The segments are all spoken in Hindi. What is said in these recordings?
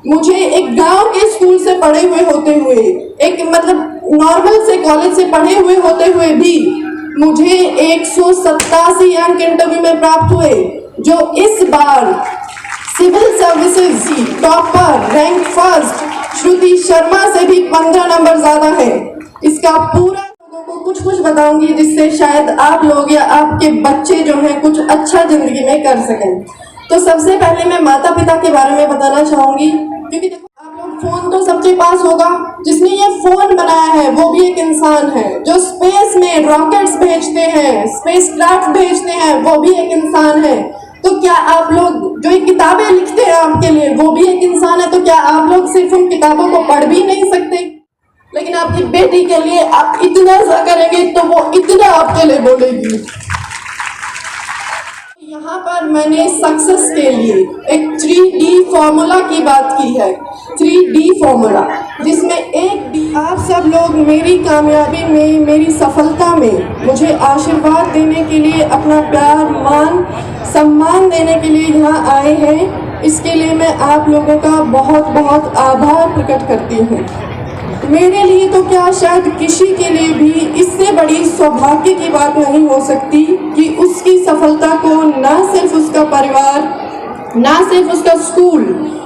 मुझे एक गांव के स्कूल से पढ़े हुए होते हुए, एक नॉर्मल से कॉलेज से पढ़े हुए होते हुए भी मुझे 187 अंक इंटरव्यू में प्राप्त हुए, जो इस बार सिविल सर्विसेज की टॉपर रैंक फर्स्ट श्रुति शर्मा से भी 15 नंबर ज्यादा है। इसका पूरा लोगों को कुछ कुछ बताऊंगी, जिससे शायद आप लोग या आपके बच्चे जो हैं कुछ अच्छा जिंदगी में कर सकें। तो सबसे पहले मैं माता पिता के बारे में बताना चाहूंगी, क्योंकि देखो आप लोग फोन तो सबके पास होगा। जिसने ये फोन बनाया है वो भी एक इंसान है। जो स्पेस में रॉकेट्स भेजते हैं, स्पेस क्राफ्ट भेजते हैं, वो भी एक इंसान है। तो क्या आप लोग जो ये किताबें लिखते हैं आपके लिए, वो भी एक इंसान है। तो क्या आप लोग सिर्फ उन किताबों को पढ़ भी नहीं सकते? लेकिन आपकी बेटी के लिए आप इतना सा करेंगे तो वो इतना आपके लिए बोलेगी। यहाँ पर मैंने सक्सेस के लिए एक 3D फॉर्मूला की बात की है। 3D फॉर्मूला, जिसमें एक D। आप सब लोग मेरी कामयाबी में, मेरी सफलता में मुझे आशीर्वाद देने के लिए, अपना प्यार, मान, सम्मान देने के लिए यहाँ आए हैं। इसके लिए मैं आप लोगों का बहुत बहुत आभार प्रकट करती हूँ। मेरे लिए तो क्या, शायद किसी के लिए भी इससे बड़ी सौभाग्य की बात नहीं हो सकती कि उसकी सफलता को ना सिर्फ उसका परिवार, ना सिर्फ उसका स्कूल,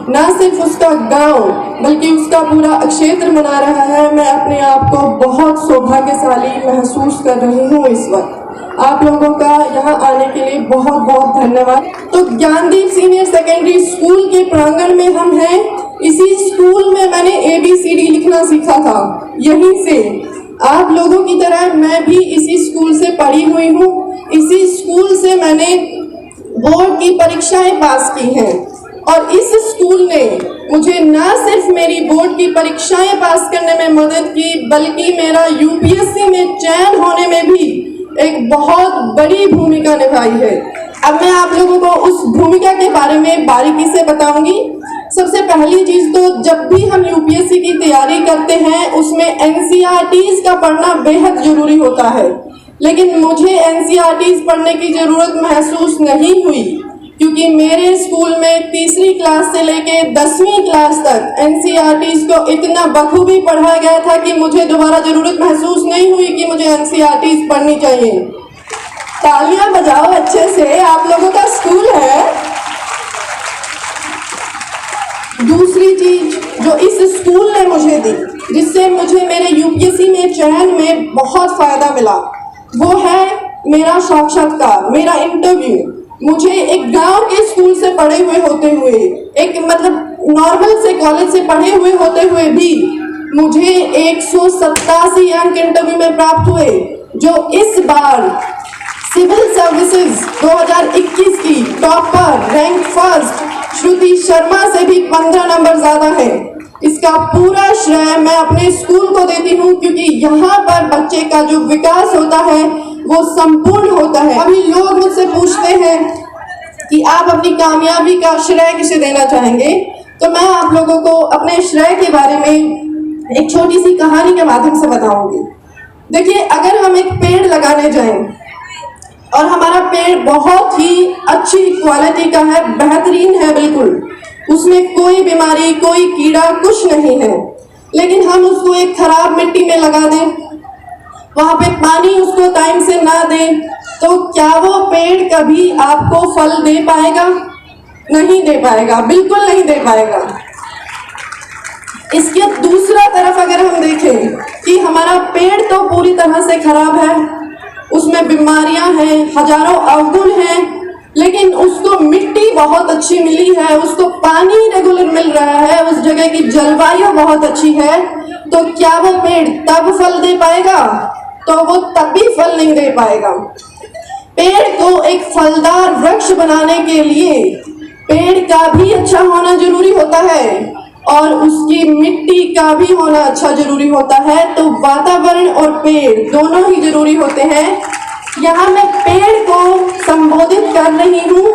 ना सिर्फ उसका गांव, बल्कि उसका पूरा क्षेत्र मना रहा है। मैं अपने आप को बहुत सौभाग्यशाली महसूस कर रही हूँ इस वक्त। आप लोगों का यहाँ आने के लिए बहुत बहुत धन्यवाद। तो ज्ञानदीप सीनियर सेकेंडरी स्कूल के प्रांगण में हम हैं। इसी स्कूल में मैंने ABCD लिखना सीखा था। यहीं से आप लोगों की तरह मैं भी इसी स्कूल से पढ़ी हुई हूँ। इसी स्कूल से मैंने बोर्ड की परीक्षाएं पास की हैं, और इस स्कूल ने मुझे न सिर्फ मेरी बोर्ड की परीक्षाएं पास करने में मदद की, बल्कि मेरा UPSC में चयन होने में भी एक बहुत बड़ी भूमिका निभाई है। अब मैं आप लोगों को उस भूमिका के बारे में बारीकी से बताऊंगी। सबसे पहली चीज तो, जब भी हम UPSC की तैयारी करते हैं उसमें NCERTs का पढ़ना बेहद जरूरी होता है। लेकिन मुझे NCERTs पढ़ने की जरूरत महसूस नहीं हुई, क्योंकि मेरे स्कूल में तीसरी क्लास से लेके 10वीं क्लास तक NCERTs को इतना बखूबी पढ़ाया गया था कि मुझे दोबारा जरूरत महसूस नहीं हुई कि मुझे NCERTs पढ़नी चाहिए। तालियां बजाओ अच्छे से, आप लोगों का स्कूल है। दूसरी चीज जो इस स्कूल ने मुझे दी, जिससे मुझे मेरे UPSC में चयन में बहुत फायदा मिला, वो है मेरा साक्षात्कार, मेरा इंटरव्यू। मुझे एक गांव के स्कूल से पढ़े हुए होते हुए, एक नॉर्मल से कॉलेज से पढ़े हुए होते हुए भी मुझे 187 अंक इंटरव्यू में प्राप्त हुए, जो इस बार सिविल सर्विसेज 2021 की टॉपर रैंक फर्स्ट श्रुति शर्मा से भी 15 नंबर ज्यादा है। इसका पूरा श्रेय मैं अपने स्कूल को देती हूँ, क्योंकि यहाँ पर बच्चे का जो विकास होता है वो संपूर्ण होता है। अभी लोग मुझसे पूछते हैं कि आप अपनी कामयाबी का श्रेय किसे देना चाहेंगे, तो मैं आप लोगों को अपने श्रेय के बारे में एक छोटी सी कहानी के माध्यम से बताऊंगी। देखिए, अगर हम एक पेड़ लगाने जाएं और हमारा पेड़ बहुत ही अच्छी क्वालिटी का है, बेहतरीन है, बिल्कुल उसमें कोई बीमारी, कोई कीड़ा, कुछ नहीं है, लेकिन हम उसको एक खराब मिट्टी में लगा दें, वहां पे पानी उसको टाइम से ना दें, तो क्या वो पेड़ कभी आपको फल दे पाएगा? नहीं दे पाएगा, बिल्कुल नहीं दे पाएगा। इसके दूसरा तरफ अगर हम देखें कि हमारा पेड़ तो पूरी तरह से खराब है, उसमें बीमारियां हैं, हजारों अवगुण हैं, लेकिन उसको मिट्टी बहुत अच्छी मिली है, उसको पानी रेगुलर मिल रहा है, उस जगह की जलवायु बहुत अच्छी है, तो क्या वो पेड़ तब फल दे पाएगा? तो वो तब भी फल नहीं दे पाएगा। पेड़ को एक फलदार वृक्ष बनाने के लिए पेड़ का भी अच्छा होना जरूरी होता है, और उसकी मिट्टी का भी होना अच्छा जरूरी होता है। तो वातावरण और पेड़ दोनों ही जरूरी होते हैं। यहाँ मैं पेड़ को संबोधित कर रही हूँ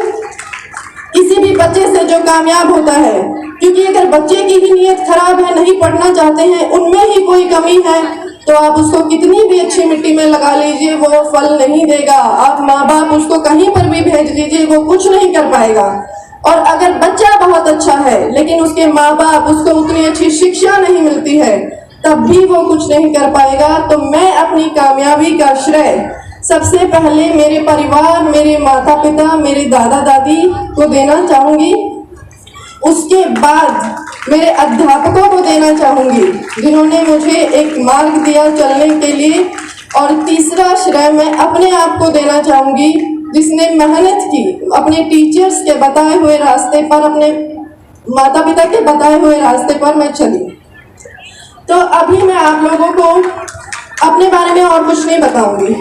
किसी भी बच्चे से जो कामयाब होता है, क्योंकि अगर बच्चे की ही नीयत खराब है, नहीं पढ़ना चाहते हैं, उनमें ही कोई कमी है, तो आप उसको कितनी भी अच्छी मिट्टी में लगा लीजिए, वो फल नहीं देगा। आप माँ बाप उसको कहीं पर भी भेज लीजिए, वो कुछ नहीं कर पाएगा। और अगर बच्चा बहुत अच्छा है लेकिन उसके माँ बाप उसको उतनी अच्छी शिक्षा नहीं मिलती है, तब भी वो कुछ नहीं कर पाएगा। तो मैं अपनी कामयाबी का श्रेय सबसे पहले मेरे परिवार, मेरे माता पिता, मेरे दादा दादी को देना चाहूँगी। उसके बाद मेरे अध्यापकों को देना चाहूँगी जिन्होंने मुझे एक मार्ग दिया चलने के लिए। और तीसरा श्रेय मैं अपने आप को देना चाहूँगी जिसने मेहनत की, अपने टीचर्स के बताए हुए रास्ते पर, अपने माता पिता के बताए हुए रास्ते पर मैं चली। तो अभी मैं आप लोगों को अपने बारे में और कुछ नहीं बताऊंगी।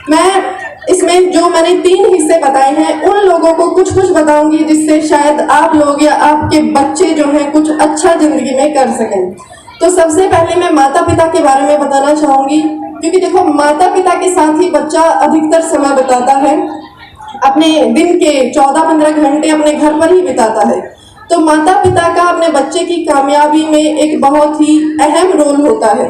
मैं इसमें जो मैंने 3 हिस्से बताए हैं उन लोगों को कुछ कुछ बताऊंगी जिससे शायद आप लोग या आपके बच्चे जो हैं कुछ अच्छा जिंदगी में कर सकें। तो सबसे पहले मैं माता पिता के बारे में बताना चाहूँगी, क्योंकि देखो माता पिता के साथ ही बच्चा अधिकतर समय बिताता है, अपने दिन के 14-15 घंटे अपने घर पर ही बिताता है। तो माता पिता का अपने बच्चे की कामयाबी में एक बहुत ही अहम रोल होता है,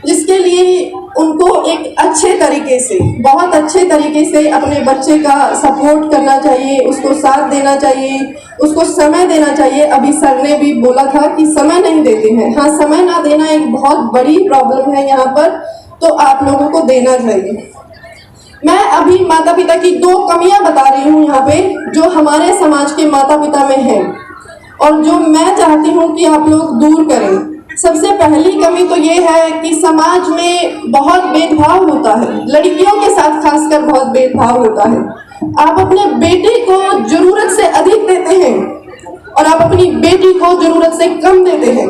जिसके लिए उनको एक अच्छे तरीके से, बहुत अच्छे तरीके से अपने बच्चे का सपोर्ट करना चाहिए, उसको साथ देना चाहिए, उसको समय देना चाहिए। अभी सर ने भी बोला था कि समय नहीं देते हैं। हाँ, समय ना देना एक बहुत बड़ी प्रॉब्लम है यहाँ पर, तो आप लोगों को देना चाहिए। मैं अभी माता पिता की 2 कमियां बता रही हूँ यहाँ पे, जो हमारे समाज के माता पिता में है और जो मैं चाहती हूँ कि आप लोग दूर करें। सबसे पहली कमी तो ये है कि समाज में बहुत भेदभाव होता है, लड़कियों के साथ खासकर बहुत भेदभाव होता है। आप अपने बेटे को जरूरत से अधिक देते हैं और आप अपनी बेटी को जरूरत से कम देते हैं।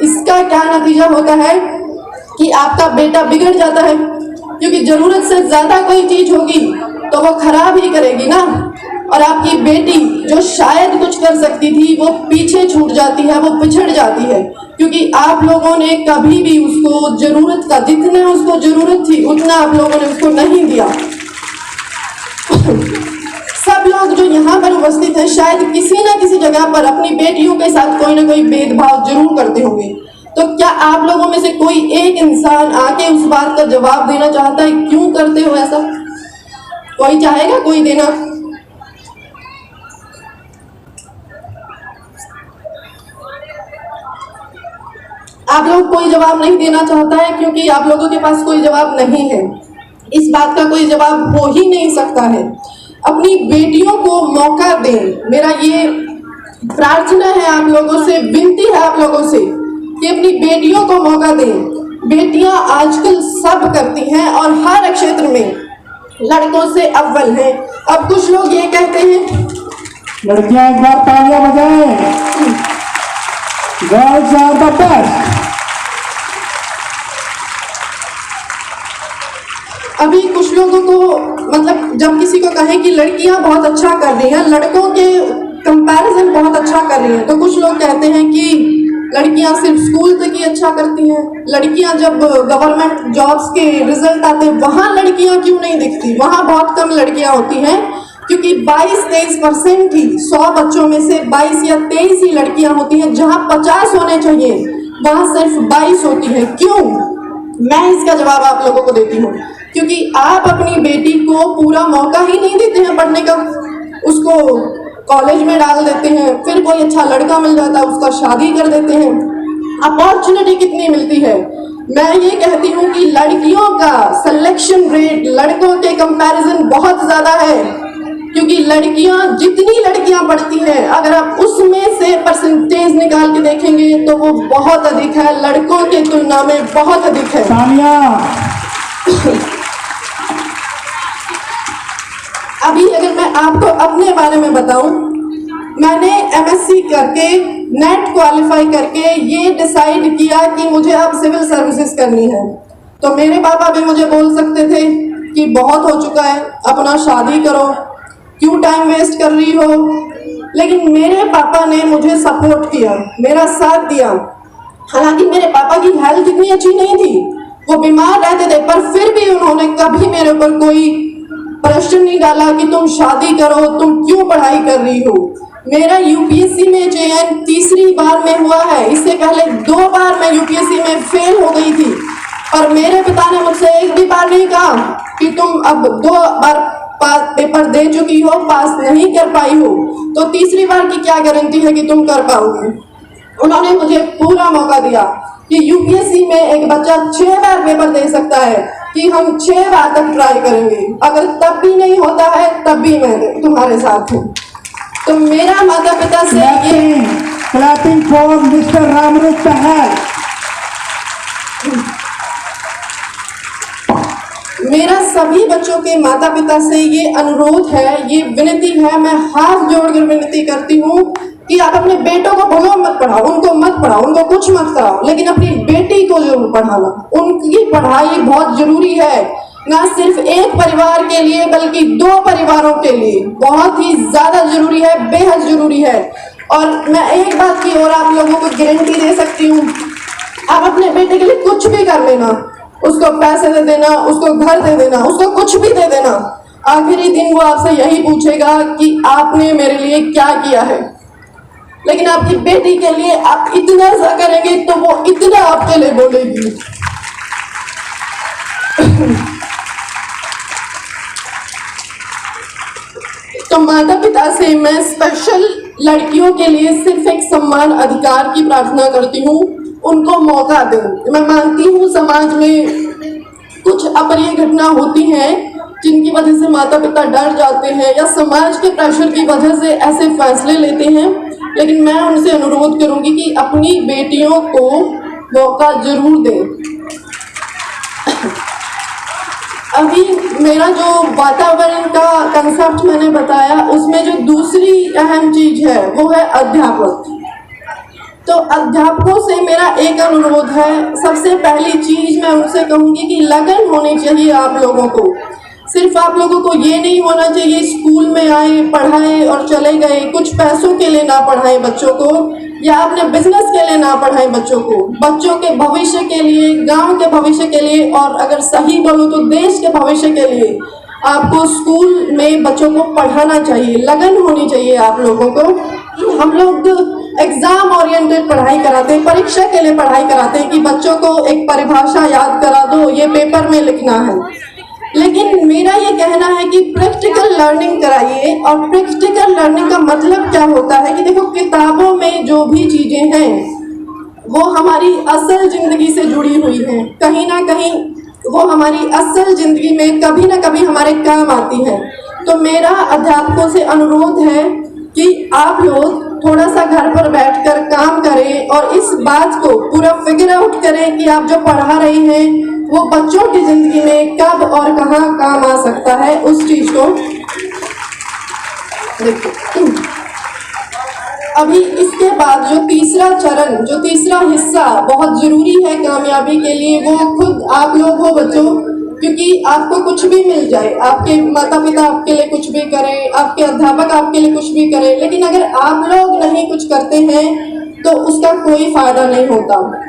इसका क्या नतीजा होता है कि आपका बेटा बिगड़ जाता है, क्योंकि जरूरत से ज्यादा कोई चीज होगी तो वो खराब ही करेगी ना। और आपकी बेटी जो शायद कुछ कर सकती थी वो पीछे छूट जाती है, वो पिछड़ जाती है, क्योंकि आप लोगों ने कभी भी उसको जरूरत का, जितने उसको जरूरत थी उतना आप लोगों ने उसको नहीं दिया। सब लोग जो यहाँ पर उपस्थित हैं शायद किसी न किसी जगह पर अपनी बेटियों के साथ कोई ना कोई भेदभाव जरूर करते होंगे। तो क्या आप लोगों में से कोई एक इंसान आके उस बात का जवाब देना चाहता है क्यों करते हो ऐसा? कोई चाहेगा कोई देना? आप लोग कोई जवाब नहीं देना चाहता है क्योंकि आप लोगों के पास कोई जवाब नहीं है। इस बात का कोई जवाब हो ही नहीं सकता है। अपनी बेटियों को मौका दें, मेरा ये प्रार्थना है आप लोगों से, विनती है आप लोगों से कि अपनी बेटियों को मौका दें। बेटियां आजकल सब करती हैं और हर क्षेत्र में लड़कों से अव्वल हैं। अब कुछ लोग ये कहते हैं, लड़कियां एक बार तालियां बजाएं, गर्ल्स आर द बेस्ट। अभी कुछ लोगों को, मतलब जब किसी को कहें कि लड़कियां बहुत अच्छा कर रही हैं, लड़कों के कंपैरिजन बहुत अच्छा कर रही हैं, तो कुछ लोग कहते हैं कि लड़कियां सिर्फ स्कूल तक ही अच्छा करती हैं। लड़कियां जब गवर्नमेंट जॉब्स के रिजल्ट आते हैं वहाँ लड़कियां क्यों नहीं दिखती? वहाँ बहुत कम लड़कियां होती हैं, क्योंकि 22-23% ही, 100 बच्चों में से 22 या 23 ही लड़कियां होती हैं। जहाँ 50 होने चाहिए वहाँ सिर्फ 22 होती हैं। क्यों? मैं इसका जवाब आप लोगों को देती हूँ, क्योंकि आप अपनी बेटी को पूरा मौका ही नहीं देते हैं पढ़ने का। उसको कॉलेज में डाल देते हैं, फिर कोई अच्छा लड़का मिल जाता है उसका शादी कर देते हैं। अपॉर्चुनिटी कितनी मिलती है। मैं ये कहती हूँ कि लड़कियों का सिलेक्शन रेट लड़कों के कंपैरिजन बहुत ज्यादा है, क्योंकि लड़कियां, जितनी लड़कियां पढ़ती हैं अगर आप उसमें से परसेंटेज निकाल के देखेंगे तो वो बहुत अधिक है, लड़कों की तुलना में बहुत अधिक है। अभी अगर मैं आपको अपने बारे में बताऊं, मैंने MSc करके, नेट क्वालिफाई करके ये डिसाइड किया कि मुझे अब सिविल सर्विसेज करनी है। तो मेरे पापा भी मुझे बोल सकते थे कि बहुत हो चुका है, अपना शादी करो, क्यों टाइम वेस्ट कर रही हो, लेकिन मेरे पापा ने मुझे सपोर्ट किया, मेरा साथ दिया। हालांकि मेरे पापा की हेल्थ इतनी अच्छी नहीं थी, वो बीमार रहते थे, पर फिर भी उन्होंने कभी मेरे ऊपर कोई प्रश्न नहीं डाला कि तुम शादी करो, तुम क्यों पढ़ाई कर रही हो। मेरा UPSC में चयन 3री बार में हुआ है, इससे पहले 2 बार मैं UPSC में फेल हो गई थी, और मेरे पिता ने मुझसे एक भी बार नहीं कहा कि तुम अब 2 बार पेपर दे चुकी हो, पास नहीं कर पाई हो, तो तीसरी बार की क्या गारंटी है कि तुम कर पाओगे। उन्होंने मुझे पूरा मौका दिया कि यूपीएससी में एक बच्चा 6 बार पेपर दे सकता है, कि हम 6 बार तक ट्राई करेंगे, अगर तब भी नहीं होता है तब भी मैं तुम्हारे साथ हूँ। तो मेरा माता पिता से ये क्लैपिंग फॉर मिस्टर रामरूप पहल। मेरा सभी बच्चों के माता पिता से ये अनुरोध है, ये विनती है, मैं हाथ जोड़कर विनती करती हूँ कि आप अपने बेटों को भलो मत पढ़ाओ, उनको मत पढ़ाओ, उनको कुछ मत कराओ, लेकिन अपनी बेटी को जरूर पढ़ाना। उनकी पढ़ाई बहुत जरूरी है, ना सिर्फ एक परिवार के लिए बल्कि 2 परिवारों के लिए बहुत ही ज्यादा जरूरी है, बेहद जरूरी है। और मैं एक बात की और आप लोगों को गारंटी दे सकती हूँ, आप अपने बेटे के लिए कुछ भी कर लेना, उसको पैसे दे देना, उसको घर दे देना, उसको कुछ भी दे देना, आखिरी दिन वो आपसे यही पूछेगा कि आपने मेरे लिए क्या किया है। लेकिन आपकी बेटी के लिए आप इतना सा करेंगे तो वो इतना आपके लिए बोलेगी। तो माता पिता से मैं स्पेशल लड़कियों के लिए सिर्फ एक सम्मान अधिकार की प्रार्थना करती हूँ, उनको मौका दें। मैं मानती हूँ समाज में कुछ अप्रिय घटना होती हैं जिनकी वजह से माता पिता डर जाते हैं या समाज के प्रेशर की वजह से ऐसे फैसले लेते हैं, लेकिन मैं उनसे अनुरोध करूंगी कि अपनी बेटियों को मौका जरूर दें। अभी मेरा जो वातावरण का कंसेप्ट मैंने बताया, उसमें जो दूसरी अहम चीज है वो है अध्यापक। तो अध्यापकों से मेरा एक अनुरोध है, सबसे पहली चीज मैं उनसे कहूंगी कि लगन होनी चाहिए आप लोगों को। सिर्फ आप लोगों को ये नहीं होना चाहिए स्कूल में आए, पढ़ाए और चले गए, कुछ पैसों के लिए ना पढ़ाएं बच्चों को, या अपने बिजनेस के लिए ना पढ़ाएं बच्चों को। बच्चों के भविष्य के लिए, गांव के भविष्य के लिए, और अगर सही बोलूं तो देश के भविष्य के लिए आपको स्कूल में बच्चों को पढ़ाना चाहिए। लगन होनी चाहिए आप लोगों को। हम लोग एग्जाम ओरिएंटेड पढ़ाई कराते हैं, परीक्षा के लिए पढ़ाई कराते हैं कि बच्चों को एक परिभाषा याद करा दो, ये पेपर में लिखना है। लेकिन मेरा ये कहना है कि प्रैक्टिकल लर्निंग कराइए। और प्रैक्टिकल लर्निंग का मतलब क्या होता है कि देखो, किताबों में जो भी चीजें हैं वो हमारी असल जिंदगी से जुड़ी हुई हैं, कहीं ना कहीं वो हमारी असल जिंदगी में कभी ना कभी हमारे काम आती हैं। तो मेरा अध्यापकों से अनुरोध है कि आप लोग थोड़ा सा घर पर बैठकर काम करें और इस बात को पूरा फिगर आउट करें कि आप जो पढ़ा रहे हैं वो बच्चों की जिंदगी में कब और कहाँ काम आ सकता है, उस चीज को देखो। अभी इसके बाद जो तीसरा चरण, जो तीसरा हिस्सा बहुत जरूरी है कामयाबी के लिए, वो खुद आप लोग हो बच्चों। क्योंकि आपको कुछ भी मिल जाए, आपके माता पिता आपके लिए कुछ भी करें, आपके अध्यापक आपके लिए कुछ भी करें, लेकिन अगर आप लोग नहीं कुछ करते हैं तो उसका कोई फायदा नहीं होता।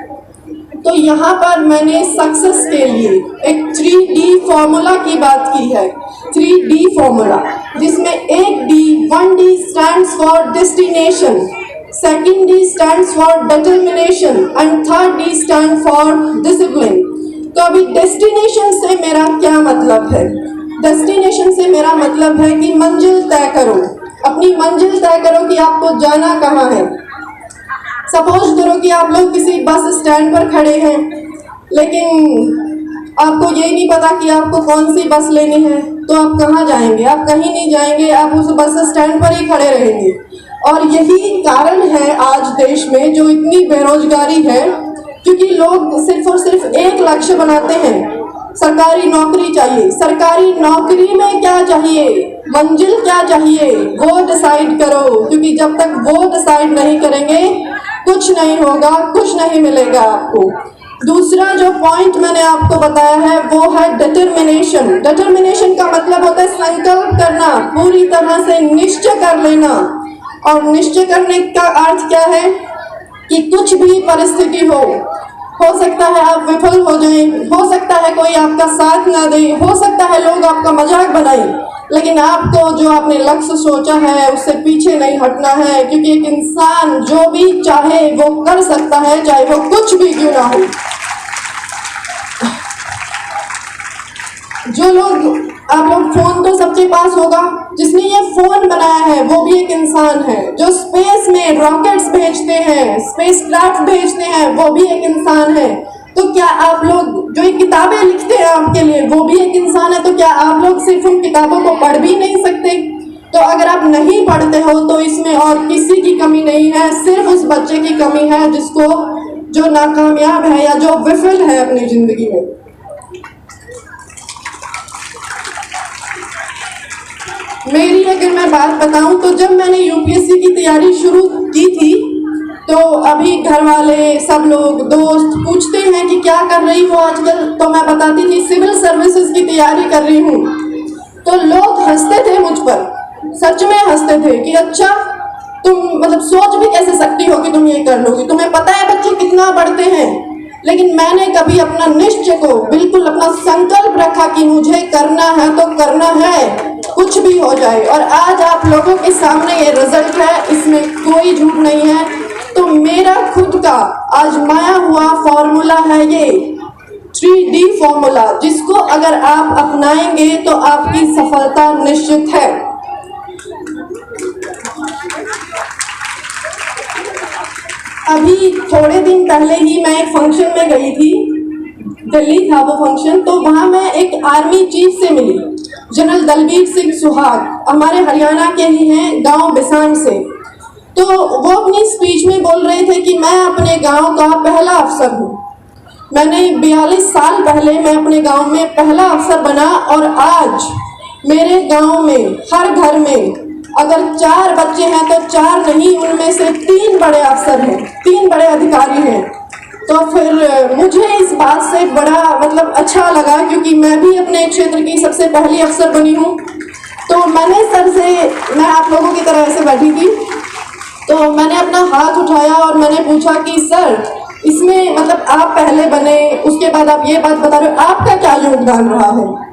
तो यहाँ पर मैंने सक्सेस के लिए एक 3D फॉर्मूला की बात की है। 3D फॉर्मूला, जिसमें एक D, 1D stands for destination, second D stands for determination and third D stand for discipline. तो अभी डेस्टिनेशन से मेरा क्या मतलब है? डेस्टिनेशन से मेरा मतलब है कि मंजिल तय करो, अपनी मंजिल तय करो कि आपको जाना कहाँ है। सपोज करो कि आप लोग किसी बस स्टैंड पर खड़े हैं, लेकिन आपको ये नहीं पता कि आपको कौन सी बस लेनी है, तो आप कहाँ जाएंगे? आप कहीं नहीं जाएंगे, आप उस बस स्टैंड पर ही खड़े रहेंगे। और यही कारण है आज देश में जो इतनी बेरोजगारी है, क्योंकि लोग सिर्फ और सिर्फ एक लक्ष्य बनाते हैं, सरकारी नौकरी चाहिए। सरकारी नौकरी में क्या चाहिए, मंजिल क्या चाहिए, वो डिसाइड करो, क्योंकि जब तक वो डिसाइड नहीं करेंगे कुछ नहीं होगा, कुछ नहीं मिलेगा आपको। दूसरा जो पॉइंट मैंने आपको बताया है वो है डिटर्मिनेशन। डिटर्मिनेशन का मतलब होता है संकल्प करना, पूरी तरह से निश्चय कर लेना। और निश्चय करने का अर्थ क्या है कि कुछ भी परिस्थिति हो सकता है आप विफल हो जाएं, हो सकता है कोई आपका साथ ना दे, हो सकता है लोग आपका मजाक बनाएं, लेकिन आपको जो आपने लक्ष्य सोचा है उससे पीछे नहीं हटना है। क्योंकि एक इंसान जो भी चाहे वो कर सकता है, चाहे वो कुछ भी क्यों ना हो। जो लोग आप लोग फोन तो सबके पास होगा, जिसने ये फोन बनाया है वो भी एक इंसान है। जो स्पेस में रॉकेट्स भेजते हैं, स्पेस क्राफ्ट भेजते हैं, वो भी एक इंसान है। तो क्या आप लोग जो ये किताबें लिखते हैं आपके लिए, वो भी एक इंसान है। तो क्या आप लोग सिर्फ उन किताबों को पढ़ भी नहीं सकते? तो अगर आप नहीं पढ़ते हो तो इसमें और किसी की कमी नहीं है, सिर्फ उस बच्चे की कमी है जिसको जो नाकामयाब है या जो विफल है अपनी जिंदगी में। मेरी अगर मैं बात बताऊं तो जब मैंने यूपीएससी की तैयारी शुरू की थी तो अभी घर वाले सब लोग दोस्त पूछते हैं कि क्या कर रही हो आजकल, तो मैं बताती थी सिविल सर्विसेज की तैयारी कर रही हूँ। तो लोग हंसते थे मुझ पर, सच में हंसते थे कि अच्छा तुम मतलब सोच भी कैसे सकती हो कि तुम ये कर लोगी, तुम्हें पता है बच्चे कितना पढ़ते हैं। लेकिन मैंने कभी अपना निश्चय को बिल्कुल अपना संकल्प रखा कि मुझे करना है तो करना है, कुछ भी हो जाए। और आज आप लोगों के सामने ये रिजल्ट है, इसमें कोई झूठ नहीं है। तो मेरा खुद का आजमाया हुआ फॉर्मूला है ये 3D फॉर्मूला, जिसको अगर आप अपनाएंगे तो आपकी सफलता निश्चित है। अभी थोड़े दिन पहले ही मैं एक फंक्शन में गई थी, दिल्ली था वो फंक्शन। तो वहाँ मैं एक आर्मी चीफ से मिली, जनरल दलबीर सिंह सुहाग, हमारे हरियाणा के ही हैं, गांव बिसांड से। तो वो अपनी स्पीच में बोल रहे थे कि मैं अपने गांव का पहला अफसर हूँ। मैंने 42 साल पहले मैं अपने गांव में पहला अफसर बना और आज मेरे गांव में हर घर में अगर 4 बच्चे हैं तो 4 नहीं, उनमें से 3 बड़े अफसर हैं, 3 बड़े अधिकारी हैं। तो फिर मुझे इस बात से बड़ा मतलब अच्छा लगा, क्योंकि मैं भी अपने क्षेत्र की सबसे पहली अफसर बनी हूँ। तो मैंने सर से, मैं आप लोगों की तरह ऐसे बैठी थी, तो मैंने अपना हाथ उठाया और मैंने पूछा कि सर इसमें मतलब आप पहले बने, उसके बाद आप ये बात बता रहे हो, आपका क्या योगदान रहा है।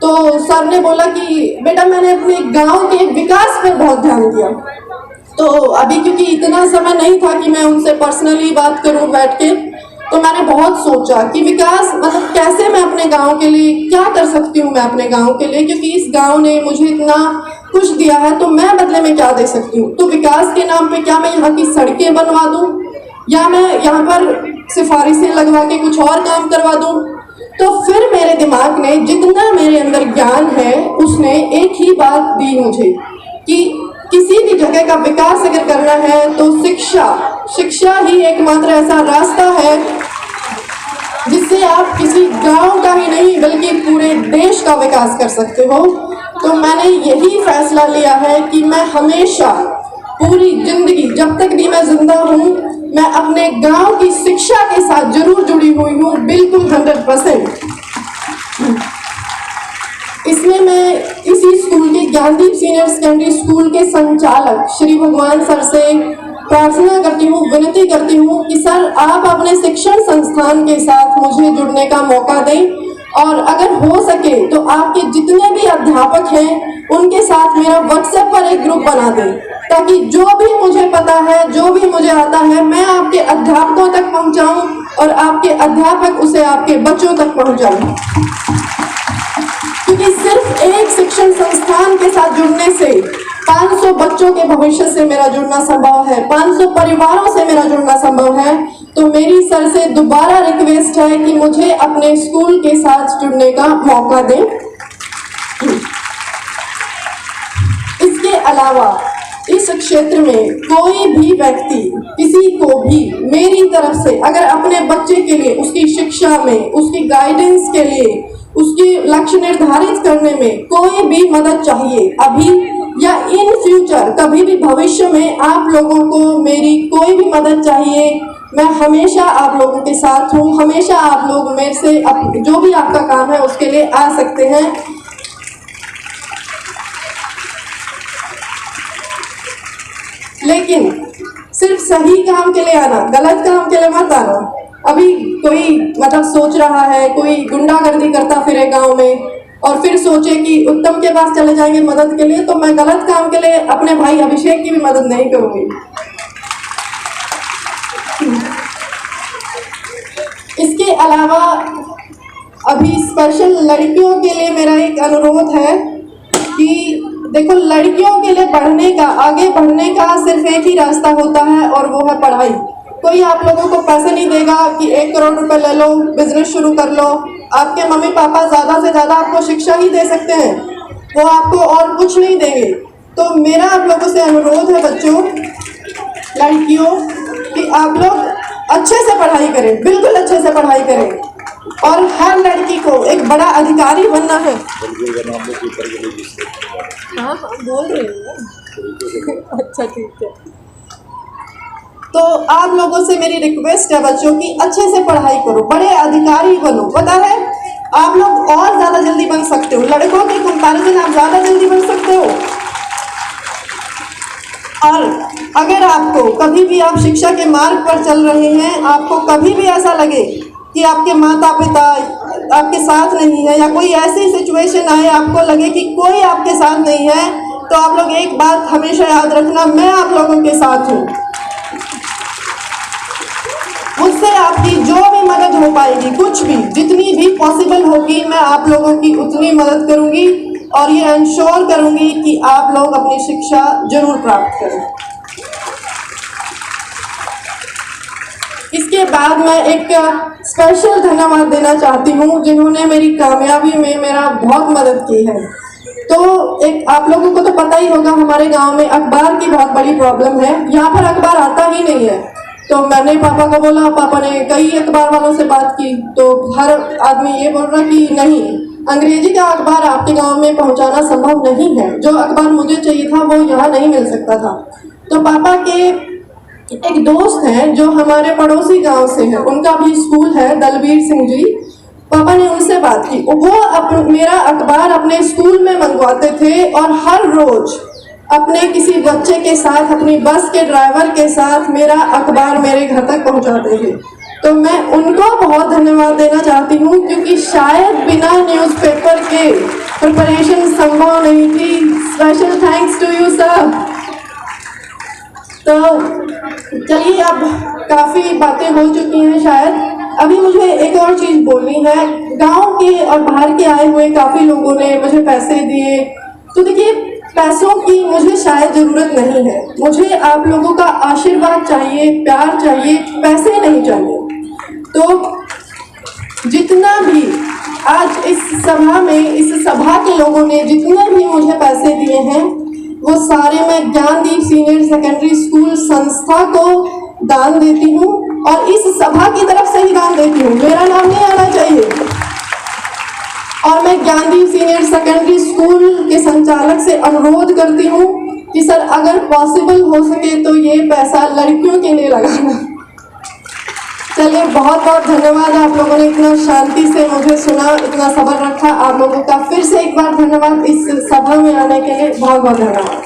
तो सर ने बोला कि बेटा मैंने अपने गांव के विकास पर बहुत ध्यान दिया। तो अभी क्योंकि इतना समय नहीं था कि मैं उनसे पर्सनली बात करूं बैठ के, तो मैंने बहुत सोचा कि विकास मतलब कैसे मैं अपने गांव के लिए क्या कर सकती हूँ, मैं अपने गांव के लिए, क्योंकि इस गांव ने मुझे इतना कुछ दिया है तो मैं बदले में क्या दे सकती हूँ। तो विकास के नाम पे क्या मैं यहाँ की सड़कें बनवा दूँ या मैं यहाँ पर सिफारिशें लगवा के कुछ और काम करवा दूँ। तो फिर मेरे दिमाग ने, जितना मेरे अंदर ज्ञान है, उसने एक ही बात दी मुझे कि किसी भी जगह का विकास अगर करना है तो शिक्षा ही एकमात्र ऐसा रास्ता है जिससे आप किसी गांव का ही नहीं बल्कि पूरे देश का विकास कर सकते हो। तो मैंने यही फैसला लिया है कि मैं हमेशा पूरी जिंदगी जब तक भी मैं जिंदा हूँ, मैं अपने गांव की शिक्षा के साथ जरूर जुड़ी हुई हूँ, बिल्कुल 100%। इसमें मैं इसी स्कूल के ज्ञानदीप सीनियर सेकेंडरी स्कूल के संचालक श्री भगवान सर से प्रार्थना करती हूँ, विनती करती हूँ कि सर आप अपने शिक्षण संस्थान के साथ मुझे जुड़ने का मौका दें, और अगर हो सके तो आपके जितने भी अध्यापक हैं उनके साथ मेरा व्हाट्सएप पर एक ग्रुप बना दें, ताकि जो भी मुझे पता है, जो भी मुझे आता है, मैं आपके अध्यापकों तक पहुँचाऊँ और आपके अध्यापक उसे आपके बच्चों तक पहुँचाऊँ। क्योंकि सिर्फ एक शिक्षण संस्थान के साथ जुड़ने से 500 बच्चों के भविष्य से मेरा जुड़ना संभव है, 500 परिवारों से मेरा जुड़ना संभव है। तो मेरी सर से दोबारा रिक्वेस्ट है कि मुझे अपने स्कूल के साथ जुड़ने का मौका दें। इसके अलावा इस क्षेत्र में कोई भी व्यक्ति किसी को भी मेरी तरफ से अगर अपने बच्चे के लिए, उसकी शिक्षा में, उसकी गाइडेंस के लिए, उसकी लक्ष्य निर्धारित करने में कोई भी मदद चाहिए, अभी या इन फ्यूचर कभी भी भविष्य में आप लोगों को मेरी कोई भी मदद चाहिए, मैं हमेशा आप लोगों के साथ हूँ। हमेशा आप लोग मेरे से जो भी आपका काम है उसके लिए आ सकते हैं। लेकिन सिर्फ सही काम के लिए आना, गलत काम के लिए मत आना। अभी कोई मतलब सोच रहा है, कोई गुंडागर्दी करता फिरे गांव में और फिर सोचे कि उत्तम के पास चले जाएंगे मदद के लिए, तो मैं गलत काम के लिए अपने भाई अभिषेक की भी मदद नहीं करूंगी। इसके अलावा अभी स्पेशल लड़कियों के लिए मेरा एक अनुरोध है कि देखो, लड़कियों के लिए बढ़ने का, आगे बढ़ने का सिर्फ एक ही रास्ता होता है और वो है पढ़ाई। कोई आप लोगों को पैसे नहीं देगा कि 1 करोड़ रुपए ले लो, बिजनेस शुरू कर लो। आपके मम्मी पापा ज़्यादा से ज़्यादा आपको शिक्षा ही दे सकते हैं, वो आपको और कुछ नहीं देंगे। तो मेरा आप लोगों से अनुरोध है बच्चों, लड़कियों, कि आप लोग अच्छे से पढ़ाई करें, बिल्कुल अच्छे से पढ़ाई करें। और हर लड़की को एक बड़ा अधिकारी बनना है। हाँ बोल रही हूँ। अच्छा ठीक है। तो आप लोगों से मेरी रिक्वेस्ट है बच्चों की अच्छे से पढ़ाई करो, बड़े अधिकारी बनो। पता है आप लोग और ज़्यादा जल्दी बन सकते हो, लड़कों के कंपैरिजन आप ज़्यादा जल्दी बन सकते हो। और अगर आपको कभी भी, आप शिक्षा के मार्ग पर चल रहे हैं, आपको कभी भी ऐसा लगे कि आपके माता पिता आपके साथ नहीं है, या कोई ऐसी सिचुएशन आए आपको लगे कि कोई आपके साथ नहीं है, तो आप लोग एक बात हमेशा याद रखना, मैं आप लोगों के साथ हूँ। मुझसे आपकी जो भी मदद हो पाएगी, कुछ भी, जितनी भी पॉसिबल होगी, मैं आप लोगों की उतनी मदद करूँगी और ये इंश्योर करूँगी कि आप लोग अपनी शिक्षा जरूर प्राप्त करें। इसके बाद मैं एक स्पेशल धन्यवाद देना चाहती हूँ जिन्होंने मेरी कामयाबी में मेरा बहुत मदद की है। तो एक आप लोगों को तो पता ही होगा, हमारे गांव में अखबार की बहुत बड़ी प्रॉब्लम है, यहाँ पर अखबार आता ही नहीं है। तो मैंने पापा को बोला, पापा ने कई अखबार वालों से बात की, तो हर आदमी ये बोल रहा कि नहीं, अंग्रेजी का अखबार आपके गांव में पहुंचाना संभव नहीं है, जो अखबार मुझे चाहिए था वो यहाँ नहीं मिल सकता था। तो पापा के एक दोस्त हैं जो हमारे पड़ोसी गांव से हैं, उनका भी स्कूल है, दलबीर सिंह जी। पापा ने उनसे बात की, वो मेरा अखबार अपने स्कूल में मंगवाते थे और हर रोज अपने किसी बच्चे के साथ, अपनी बस के ड्राइवर के साथ मेरा अखबार मेरे घर तक पहुंचाते थे। तो मैं उनको बहुत धन्यवाद देना चाहती हूँ, क्योंकि शायद बिना न्यूज़पेपर के प्रिपरेशन संभव नहीं थी। Special thanks to you sir. तो चलिए, अब काफ़ी बातें हो चुकी हैं शायद, अभी मुझे एक और चीज़ बोलनी है। गांव के और बाहर के आए हुए काफ़ी लोगों ने मुझे पैसे दिए। तो देखिए, पैसों की मुझे शायद ज़रूरत नहीं है, मुझे आप लोगों का आशीर्वाद चाहिए, प्यार चाहिए, पैसे नहीं चाहिए। तो जितना भी आज इस सभा में, इस सभा के लोगों ने जितने भी मुझे पैसे दिए हैं, वो सारे मैं ज्ञानदीप सीनियर सेकेंडरी स्कूल संस्था को दान देती हूँ और इस सभा की तरफ से ही दान देती हूँ, मेरा नाम नहीं आना चाहिए। और मैं ज्ञानदीप सीनियर सेकेंडरी स्कूल के संचालक से अनुरोध करती हूँ कि सर, अगर पॉसिबल हो सके तो ये पैसा लड़कियों के लिए लगाना। चलिए, बहुत बहुत धन्यवाद, आप लोगों ने इतना शांति से मुझे सुना, इतना सब्र रखा। आप लोगों का फिर से एक बार धन्यवाद, इस सभा में आने के लिए बहुत बहुत धन्यवाद।